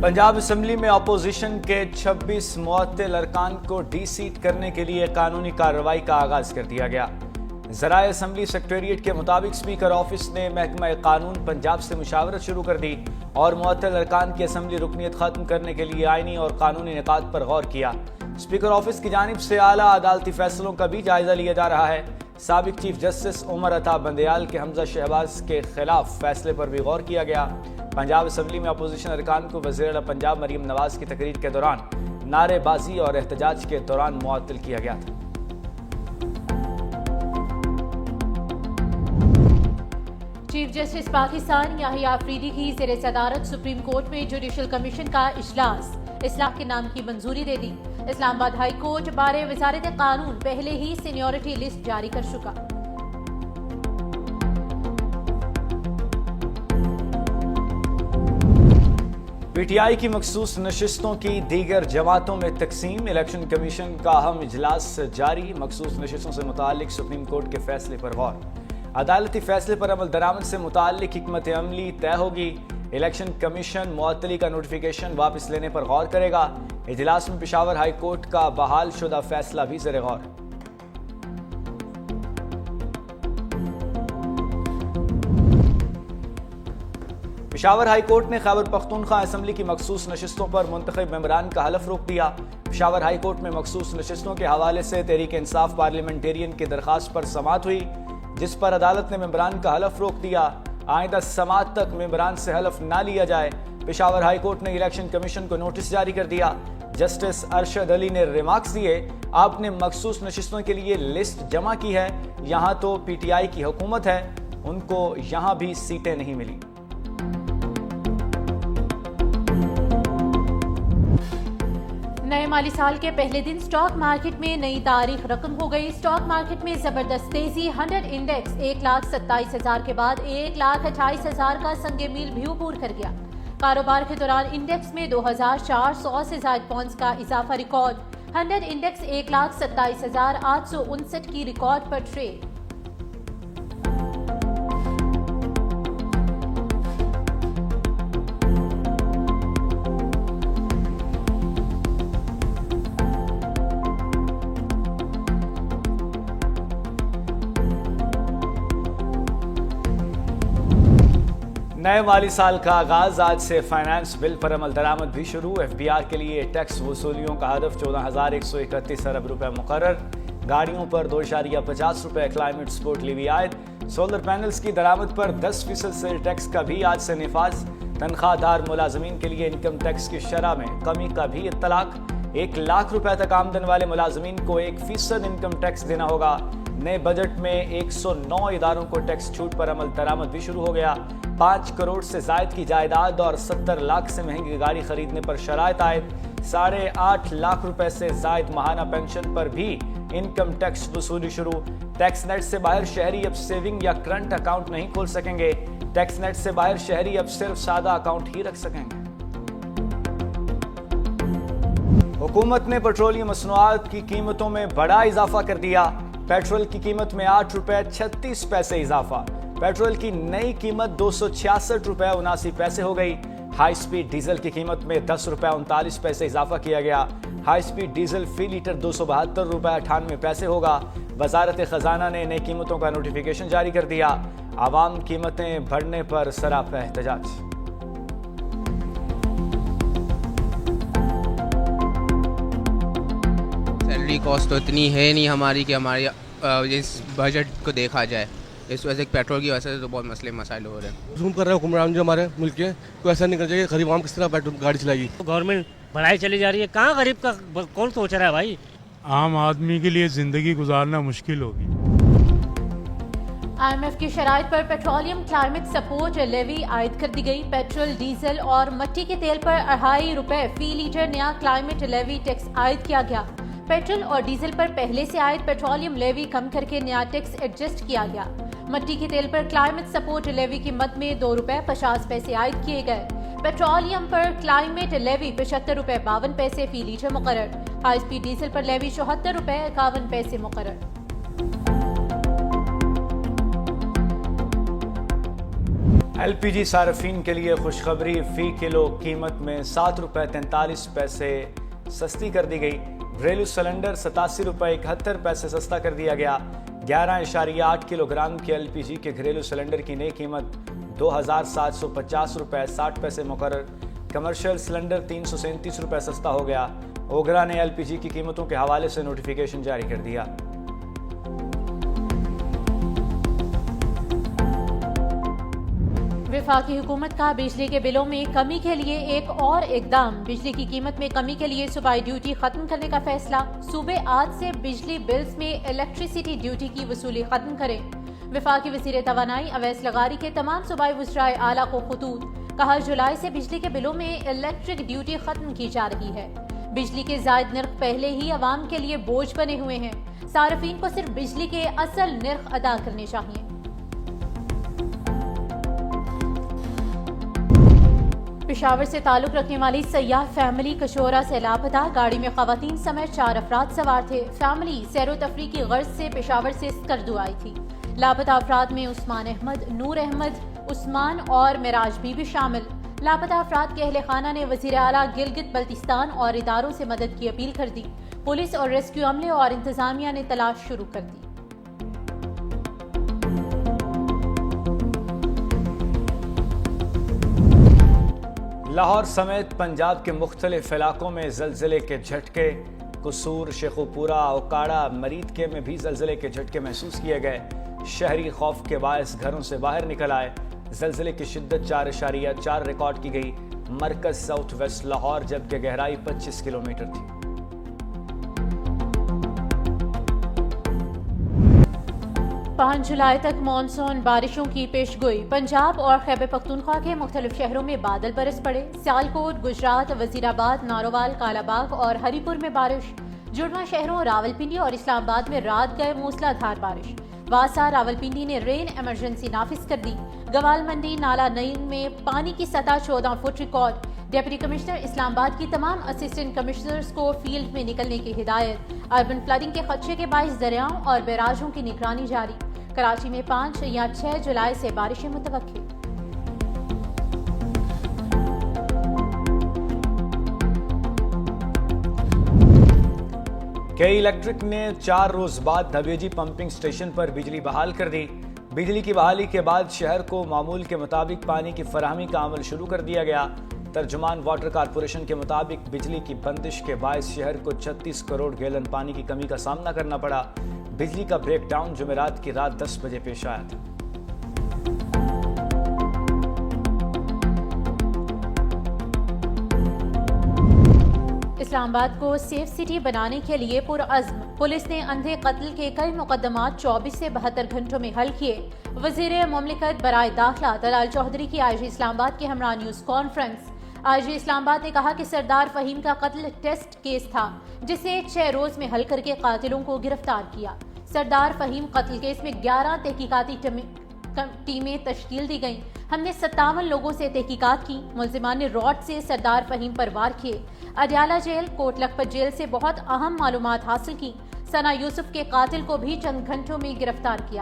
Punjab assembly में opposition के 26 मुअत्तल अरकान को डी-सीट करने के लिए कानूनी कार्रवाई का आगाज कर दिया गया। ज़राए असेंबली सेक्रेटेरिएट के मुताबिक स्पीकर ऑफिस ने महकमा कानून पंजाब से मुशावरत शुरू कर दी और मुअत्तल अरकान की असेंबली रुकनीत खत्म करने के लिए आईनी और कानूनी निकात पर गौर किया। स्पीकर ऑफिस की जानिब से आला अदालती फैसलों का भी जायजा लिया जा रहा है। साबिक चीफ जस्टिस उमर अता बंदयाल के हमजा शहबाज के खिलाफ फैसले पर भी गौर किया गया। पंजाब असेंबली में अपोजिशन अरकान को वज़ीर आला पंजाब मरीम नवाज की तकरीर के दौरान नारेबाजी और एहतजाज के दौरान मुअत्तल किया गया था। चीफ जस्टिस पाकिस्तान याहिया अफरीदी की ज़ेर सदारत सुप्रीम कोर्ट में जुडिशल कमीशन का इजलास इस्लाह के नाम की मंजूरी दे दी। इस्लामाबाद हाई कोर्ट बारे वजारत कानून पहले ही सीनियरिटी लिस्ट जारी कर चुका। पीटीआई की मखसूस नशिस्तों की दीगर जमातों में तकसीम। इलेक्शन कमीशन का अहम इजलास जारी। मखसूस नशिस्तों से मुतालिक सुप्रीम कोर्ट के फैसले पर गौर। अदालती फैसले पर अमल दरामद से मुतालिक हिकमत अमली तय होगी। इलेक्शन कमीशन मुअत्तली का नोटिफिकेशन वापस लेने पर गौर करेगा। इजलास में पेशावर हाई कोर्ट का बहाल शुदा फैसला भी ज़ेर गौर। पेशावर हाई कोर्ट ने खैबर पख्तूनख्वा असेंबली की मखसूस नशिस्तों पर मुंतखब मेंबरान का हलफ रोक दिया। पेशावर हाई कोर्ट में मखसूस नशिस्तों के हवाले से तहरीक इंसाफ पार्लियामेंटेरियन की दरखास्त पर समाअत हुई, जिस पर अदालत ने मेंबरान का हलफ रोक दिया। आइंदा समाअत तक मेंबरान से हलफ ना लिया जाए। पेशावर हाई कोर्ट ने इलेक्शन कमीशन को नोटिस जारी कर दिया। जस्टिस अरशद अली ने रिमार्क्स दिए, आपने मखसूस नशिस्तों के लिए लिस्ट जमा की है, यहाँ तो पीटीआई की हुकूमत है, उनको यहाँ भी सीटें नहीं मिली। नए माली साल के पहले दिन स्टॉक मार्केट में नई तारीख रकम हो गई। स्टॉक मार्केट में जबरदस्त तेजी। 100 इंडेक्स 1,27,000 के बाद 1,28,000 का संगे मील भी अबूर कर गया। कारोबार के दौरान इंडेक्स में 2,400 से ज्यादा पॉइंट्स का इजाफा रिकॉर्ड। 100 इंडेक्स 1,27,859 की रिकॉर्ड पर ट्रेड। नए माली साल का आगाज। आज से फाइनेंस बिल पर अमल दरामद भी शुरू। एफबीआर के लिए टैक्स वसूलियों का हदफ 14,131 अरब रुपए मुकर्रर। गाड़ियों पर 2.50 रुपए क्लाइमेट सपोर्ट लीवी आयद। सोलर पैनल्स की दरामद पर 10% सेल टैक्स का भी आज से निफाज। तनख्वाहदार मुलाजमीन के लिए इनकम टैक्स की शरह में कमी का भी इत्तलाक। 1 लाख रुपए तक आमदन वाले मुलाजमीन को 1% इनकम टैक्स देना होगा। नए बजट में 109 इदारों को टैक्स छूट पर अमल दरामद भी शुरू हो गया। 5 करोड़ से जायद की जायदाद और 70 लाख से महंगी गाड़ी खरीदने पर शराइत आयद। 8.5 लाख रुपए से जायद माहाना पेंशन पर भी इनकम टैक्स वसूली शुरू। टैक्स नेट से बाहर शहरी अब सेविंग या करंट अकाउंट नहीं खोल सकेंगे। टैक्स नेट से बाहर शहरी अब सिर्फ सादा अकाउंट ही रख सकेंगे। हुकूमत ने पेट्रोलियम मसनूआत की कीमतों में बड़ा इजाफा कर दिया। पेट्रोल की कीमत में 8 रुपए 36 पैसे इजाफा। पेट्रोल की नई कीमत 266 रुपए 79 पैसे हो गई। हाई स्पीड डीजल की कीमत में 10 रुपए 39 पैसे इजाफा किया गया। हाई स्पीड डीजल फी लीटर 272 रुपए 98 पैसे होगा। वजारत खजाना ने नई कीमतों का नोटिफिकेशन जारी कर दिया। आवाम कीमतें बढ़ने पर सरापा एहतजाज। सैलरी कॉस्ट तो इतनी है नहीं हमारी कि हमारी इस बजट को देखा जाए। इस वजह से पेट्रोल की वजह से तो बहुत मसले मसाइल हो रहे हैं। जूम कर रहे हैं हुक्मरान जो हमारे मुल्क के, कोई ऐसा नहीं करना चाहिए। गरीब आम किस तरह पेट्रोल गाड़ी चलाएगी। गवर्नमेंट बढ़ाई चली जा रही है, कहाँ गरीब का कौन सोच रहा है भाई। आम आदमी के लिए जिंदगी गुजारना मुश्किल होगी। IMF की शराइत पर पेट्रोलियम क्लाइमेट सपोर्ट लेवी आयद कर दी गई। पेट्रोल, डीजल और मट्टी के तेल पर 2.5 रुपए फी लीटर नया क्लाइमेट लेवी टैक्स आयद किया गया। पेट्रोल और डीजल पर पहले से आयद पेट्रोलियम लेवी कम करके नया टैक्स एडजस्ट किया गया। मट्टी के तेल पर क्लाइमेट सपोर्ट लेवी की मद में 2 रुपए 50 पैसे आयद किए गए। पेट्रोलियम पर क्लाइमेट लेवी 75 रुपए 52 पैसे फी लीटर मुकर्रर। हाई स्पीड डीजल पर लेवी 74 रुपए 51 पैसे मुकर्रर। LPG सार्फिन के लिए खुशखबरी, फी किलो कीमत में 7 रुपये 43 पैसे सस्ती कर दी गई। घरेलू सिलेंडर 87 रुपये 71 पैसे सस्ता कर दिया गया। 11.8 किलोग्राम के LPG के घरेलू सिलेंडर की नई कीमत 2,750 रुपये 60 पैसे मुकर्रर। कमर्शियल सिलेंडर 337 रुपये सस्ता हो गया। ओगरा ने LPG की कीमतों के हवाले से नोटिफिकेशन जारी कर दिया। वफाकी हुकूमत का बिजली के बिलों में कमी के लिए एक और इकदाम। बिजली की कीमत में कमी के लिए सूबाई ड्यूटी खत्म करने का फैसला। सूबे आज से बिजली बिल्स में इलेक्ट्रिसिटी ड्यूटी की वसूली खत्म करें। वफाकी वज़ीर तवानाई अवैस लगारी के तमाम सूबाई वज़राए आला को खतूत। कहा, जुलाई से बिजली के बिलों में इलेक्ट्रिक ड्यूटी खत्म की जा रही है। बिजली के जायद नर्ख पहले ही अवाम के लिए बोझ बने हुए हैं। सार्फिन को सिर्फ बिजली के असल नर्ख अदा करने चाहिए। पेशावर से ताल्लुक रखने वाली सयाह फैमिली कशोरा से लापता। गाड़ी में खवातीन समेत 4 अफराद सवार थे। फैमिली सैरो तफरी की गर्ज से पेशावर से स्कर्दू आई थी। लापता अफराद में उस्मान अहमद, नूर अहमद, उस्मान और मिराज भी शामिल। लापता अफराद के अहले खाना ने वज़ीर आला गिलगित बल्तिस्तान और इदारों से मदद की अपील कर दी। पुलिस और रेस्क्यू अमले और इंतजामिया ने तलाश शुरू कर दी। लाहौर समेत पंजाब के मुख्तलिफ इलाकों में ज़लज़ले के झटके। कसूर, शेखुपुरा, ओकाड़ा, मरीदके में भी ज़लज़ले के झटके महसूस किए गए। शहरी खौफ के बायस घरों से बाहर निकल आए। ज़लज़ले की शिद्दत 4.4 रिकॉर्ड की गई। मरकज़ साउथ वेस्ट लाहौर, जबकि गहराई 25 किलोमीटर थी। 5 जुलाई तक मानसून बारिशों की पेशगोई। पंजाब और खैबर पख्तूनख्वा के मुख्तलिफ शहरों में बादल बरस पड़े। सियालकोट, गुजरात, वजीराबाद, नारोवाल, कालाबाग और हरीपुर में बारिश। जुड़वा शहरों रावलपिंडी और इस्लामाबाद में रात गए मूसलाधार बारिश। वासा, रावलपिंडी ने रेन इमरजेंसी नाफिज कर दी। गवाल मंडी, नाला नईन में पानी की सतह 14 foot record. Deputy commissioner Islamabad की तमाम असिस्टेंट कमिश्नर्स को फील्ड में निकलने की हिदायत। अर्बन फ्लडिंग के खदशे के बायस दरियाओं और बैराजों की निगरानी जारी। कराची में 5 या 6 जुलाई से बारिशें मुतवक्किल। के इलेक्ट्रिक ने 4 रोज बाद धबेजी पंपिंग स्टेशन पर बिजली बहाल कर दी। बिजली की बहाली के बाद शहर को मामूल के मुताबिक पानी की फराहमी का अमल शुरू कर दिया गया। तर्जुमान वाटर कारपोरेशन के मुताबिक बिजली की बंदिश के बायस शहर को 36 करोड़ गैलन पानी की कमी का सामना करना पड़ा। बिजली का ब्रेकडाउन जुमेरात की रात 10 बजे पेश आया था। इस्लामाबाद को सेफ सिटी बनाने के लिए पुरअज़्म। पुलिस ने अंधे कत्ल के कई मुकदमात 24 से 72 घंटों में हल किए। वज़ीर मुमलिकत बराए दाखिला दलाल चौधरी की IG इस्लामाबाद के हमरा न्यूज़ कॉन्फ्रेंस। IG इस्लामाबाद ने कहा कि सरदार फ़हीम का कत्ल टेस्ट केस था, जिसे 6 रोज में हल करके कातिलों को गिरफ्तार किया। सरदार फ़हीम कत्ल केस में 11 तहकीकाती टीमें तश्कील दी गईं। हमने 57 लोगों से तहकीकात की। मुल्जिमान ने रॉड से सरदार फ़हीम पर वार किए। अडयाला जेल, कोट लखपत जेल से बहुत अहम मालूमात हासिल की। सना यूसुफ के कातिल को भी चंद घंटों में गिरफ्तार किया।